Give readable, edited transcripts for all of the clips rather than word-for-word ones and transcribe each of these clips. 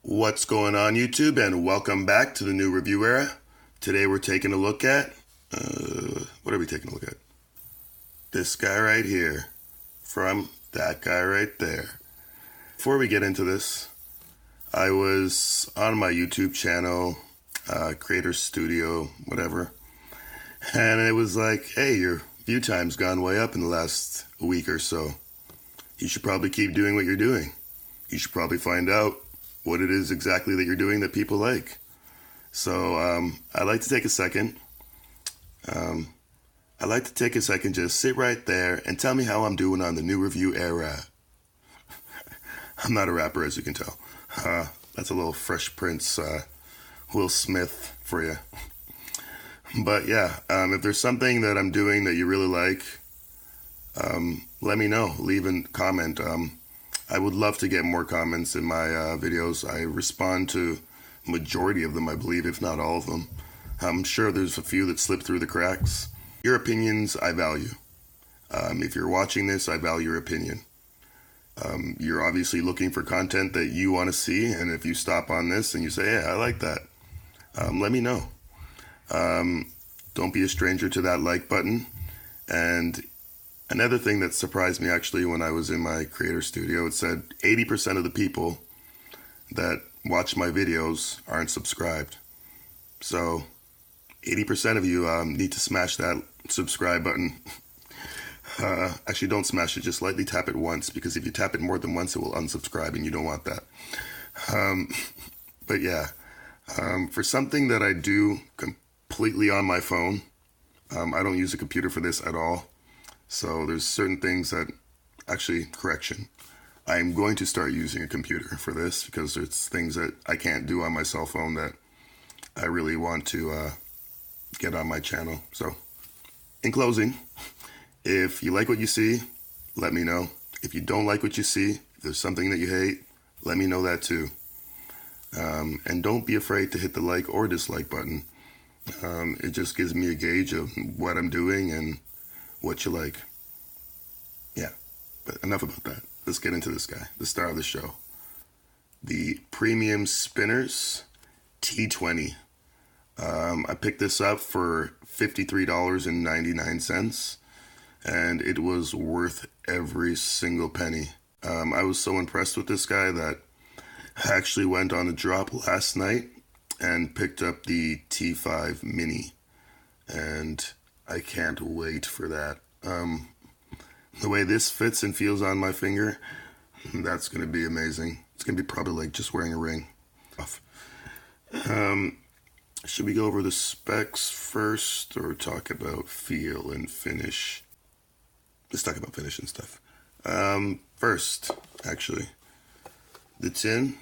What's going on, YouTube, and welcome back to the new review era. Today we're taking a look at, what are we taking a look at? This guy right here from that guy right there. Before we get into this, I was on my YouTube channel, Creator Studio, whatever, and it was like, hey, your view time's gone way up in the last week or so. You should probably keep doing what you're doing. You should probably find out what it is exactly that you're doing that people like. So I'd like to take a second. Just sit right there and tell me how I'm doing on the new review era. I'm not a rapper, as you can tell. That's a little Fresh Prince, Will Smith for you. But yeah, if there's something that I'm doing that you really like, let me know. Leave a comment. I would love to get more comments in my videos. I respond to majority of them, I believe, if not all of them. I'm sure there's a few that slip through the cracks. Your opinions, I value. If you're watching this, I value your opinion. You're obviously looking for content that you want to see, and if you stop on this and you say, hey, I like that, let me know. Don't be a stranger to that like button. And another thing that surprised me, actually, when I was in my creator studio, it said 80% of the people that watch my videos aren't subscribed. So 80% of you need to smash that subscribe button. Actually, don't smash it, just lightly tap it once, because if you tap it more than once, it will unsubscribe, and you don't want that. But yeah, for something that I do completely on my phone, I don't use a computer for this at all. So there's certain things that, actually, correction, I'm going to start using a computer for this, because there's things that I can't do on my cell phone that I really want to get on my channel. So in closing, if you like what you see, let me know. If you don't like what you see, if there's something that you hate, let me know that too. And don't be afraid to hit the like or dislike button. It just gives me a gauge of what I'm doing and what you like. Yeah, but enough about that. Let's get into this guy, the star of the show. The Premium Spinners T-20. I picked this up for $53.99, and it was worth every single penny. I was so impressed with this guy that I actually went on a drop last night and picked up the T5 Mini, and I can't wait for that. The way this fits and feels on my finger, that's going to be amazing. It's going to be probably like just wearing a ring. Should we go over the specs first or talk about feel and finish? Let's talk about finish and stuff. First, actually, the tin,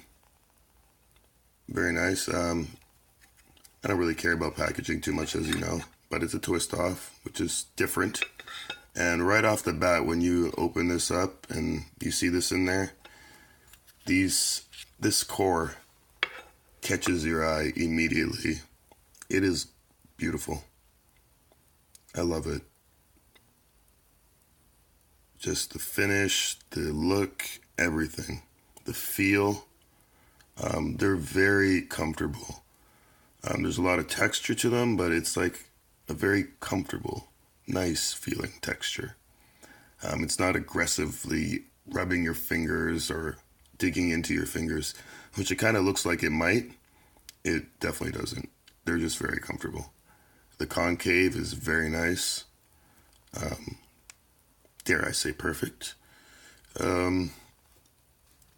very nice. I don't really care about packaging too much, as you know, but it's a twist off, which is different. And right off the bat, when you open this up and you see this in there, this core catches your eye immediately. It is beautiful. I love it. Just the finish, the look, everything. The feel. They're very comfortable. There's a lot of texture to them, but it's like a very comfortable, nice feeling texture. It's not aggressively rubbing your fingers or digging into your fingers, which it kind of looks like it might. It definitely doesn't. They're just very comfortable. The concave is very nice. Dare I say perfect.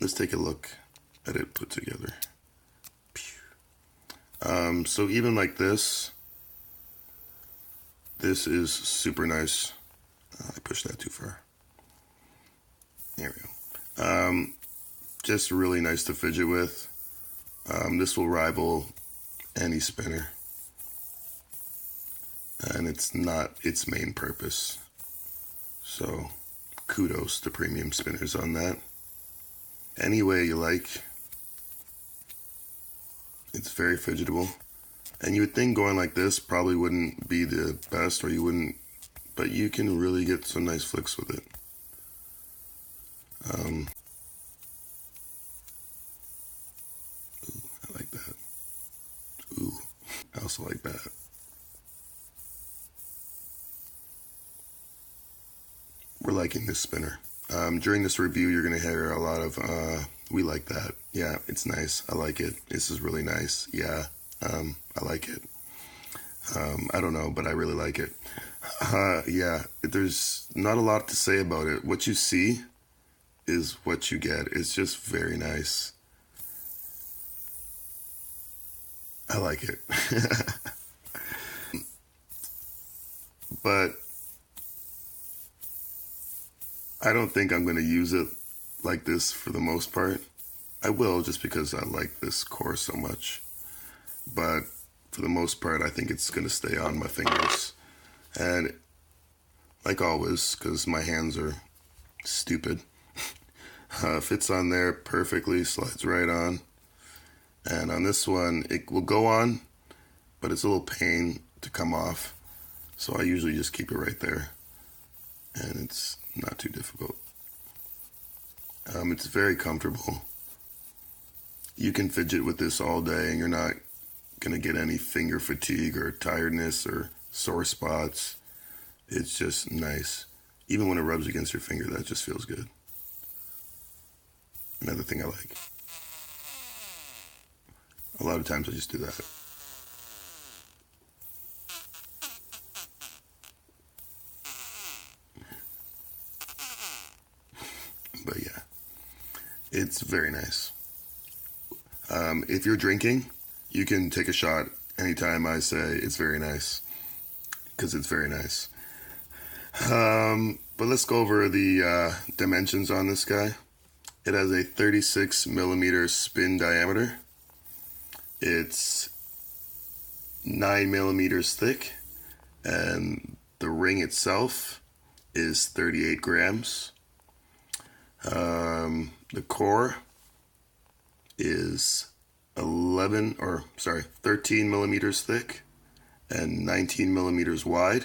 Let's take a look at it put together. So even like this is super nice. I pushed that too far. There we go. Just really nice to fidget with. This will rival any spinner, and it's not its main purpose. So kudos to Premium Spinners on that. Any way you like. It's very fidgetable. And you would think going like this probably wouldn't be the best, or you wouldn't, but you can really get some nice flicks with it. also like that. We're liking this spinner. During this review, you're going to hear a lot of, we like that. Yeah, it's nice. I like it. This is really nice. Yeah, I like it. I don't know, but I really like it. Yeah, there's not a lot to say about it. What you see is what you get. It's just very nice. I like it. But I don't think I'm going to use it like this for the most part. I will, just because I like this core so much. But for the most part, I think it's going to stay on my fingers. And like always, because my hands are stupid, fits on there perfectly, slides right on. And on this one, it will go on, but it's a little pain to come off. So I usually just keep it right there. And it's not too difficult. It's very comfortable. You can fidget with this all day and you're not going to get any finger fatigue or tiredness or sore spots. It's just nice. Even when it rubs against your finger, that just feels good. Another thing I like. A lot of times I just do that. But yeah, it's very nice. If you're drinking, you can take a shot anytime I say it's very nice, because it's very nice. But let's go over the dimensions on this guy. It has a 36 millimeter spin diameter. It's 9 millimeters thick, and the ring itself is 38 grams. The core is 13 millimeters thick and 19 millimeters wide,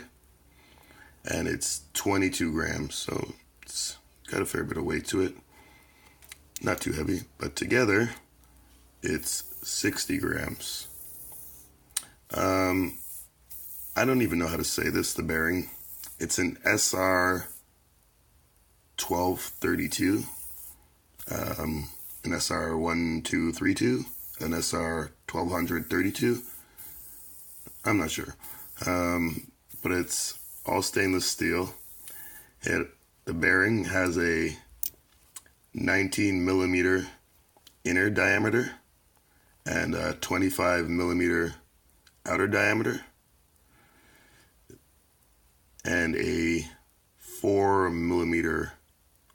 and it's 22 grams, so it's got a fair bit of weight to it. Not too heavy, but together it's 60 grams. I don't even know how to say this, the bearing. It's an SR 1232, an SR 1232, an SR 1232. I'm not sure. But it's all stainless steel. The bearing has a 19 millimeter inner diameter and a 25 millimeter outer diameter, and a 4 millimeter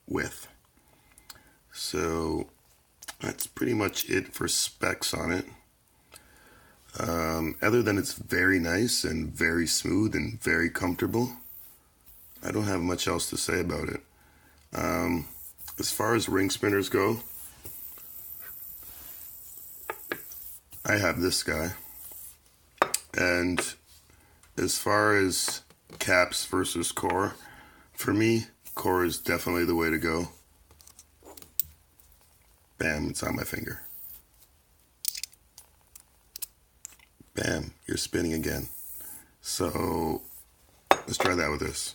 width. So that's pretty much it for specs on it. Other than it's very nice and very smooth and very comfortable, I don't have much else to say about it. As far as ring spinners go, I have this guy. And as far as caps versus core, for me, core is definitely the way to go. Bam, it's on my finger. Bam, you're spinning again. So let's try that with this.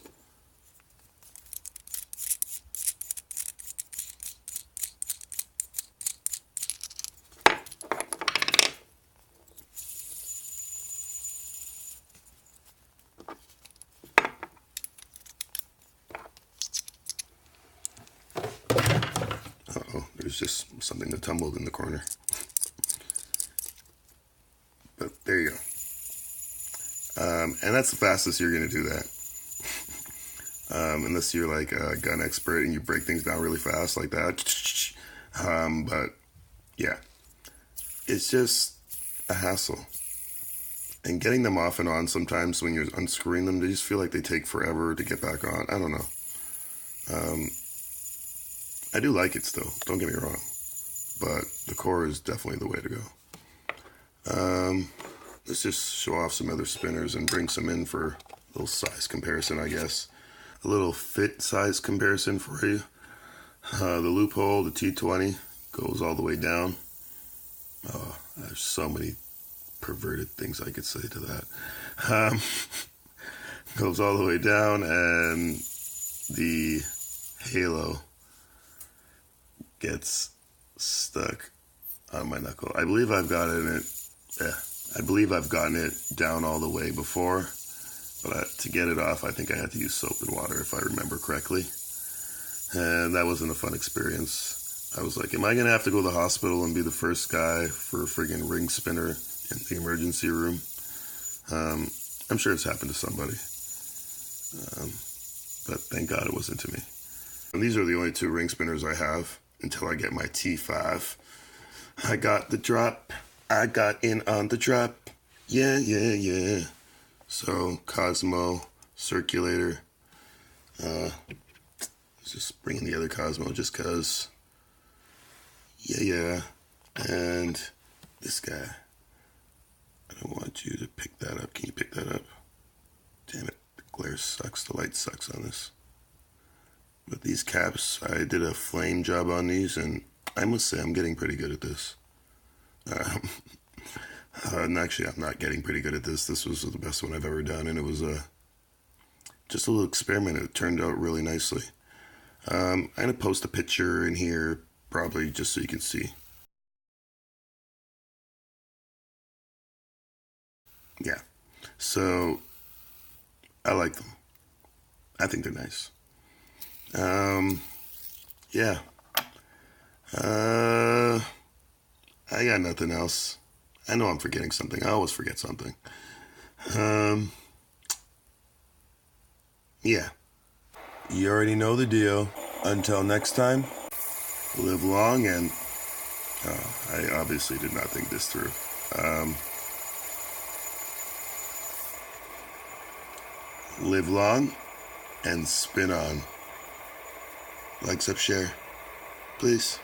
Uh-oh, there's just something that tumbled in the corner. But there you go. And that's the fastest you're going to do that. Unless you're like a gun expert and you break things down really fast like that. But yeah, it's just a hassle. And getting them off and on sometimes when you're unscrewing them, they just feel like they take forever to get back on. I don't know. I do like it still, don't get me wrong. But the core is definitely the way to go. Let's just show off some other spinners and bring some in for a little size comparison, I guess. A little fit size comparison for you. The LoopHole, the T-20, goes all the way down. Oh, there's so many perverted things I could say to that. Um, Goes all the way down, and the halo gets stuck on my knuckle. I believe I've gotten it down all the way before, but to get it off, I think I had to use soap and water, if I remember correctly. And that wasn't a fun experience. I was like, am I going to have to go to the hospital and be the first guy for a friggin' ring spinner in the emergency room? I'm sure it's happened to somebody. But thank God it wasn't to me. And these are the only 2 ring spinners I have until I get my T5. I got the drop. I got in on the drop. Yeah, yeah, yeah. So, Cosmo, Circulator. Just bringing the other Cosmo just because. Yeah, yeah. And this guy. I don't want you to pick that up. Can you pick that up? Damn it. The glare sucks. The light sucks on this. But these caps, I did a flame job on these, and I must say I'm getting pretty good at this. And actually, I'm not getting pretty good at this. This was the best one I've ever done, and it was just a little experiment. It turned out really nicely. I'm going to post a picture in here, probably just so you can see. Yeah. So, I like them. I think they're nice. Yeah. I got nothing else. I know I'm forgetting something. I always forget something. Yeah. You already know the deal. Until next time, live long and... Oh, I obviously did not think this through. Live long and spin on. Like, sub, share. Please.